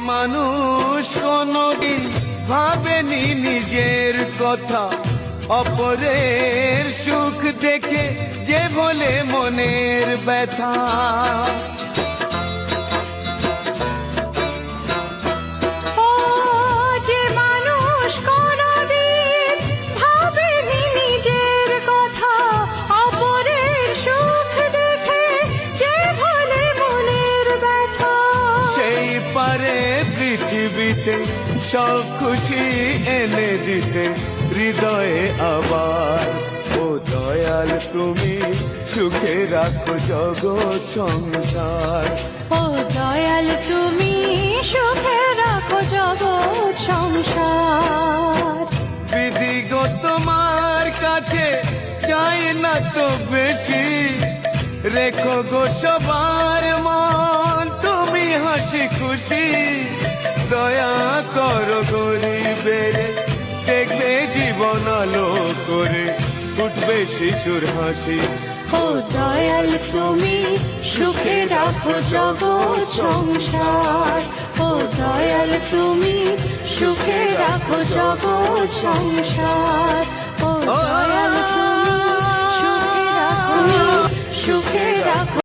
মানুষ কোনদিন ভাবেনি নিজের কথা, অপরের সুখ দেখে যে বলে মনের ব্যথা। পৃথিবীতে সব খুশি এনে দিতে হৃদয়ে আবার। ও দয়াল তুমি সুখে রাখো জগৎ সংসার। ও দয়াল তুমি সুখে রাখো জগৎ সংসার। বিধিগো তোমার কাছে চাই না তো বেশি, রেখো গো সবার মন তুমি হাসি খুশি। দয়া করো গরিবের, দেখবে জীবন আলো করে উঠবে শিশুর হাসি। ও দয়াল তুমি সুখে রাখো জগৎ সংসার। ও দয়াল তুমি সুখে রাখো জগৎ সংসার। ও দয়াল তুমি সুখে রাখো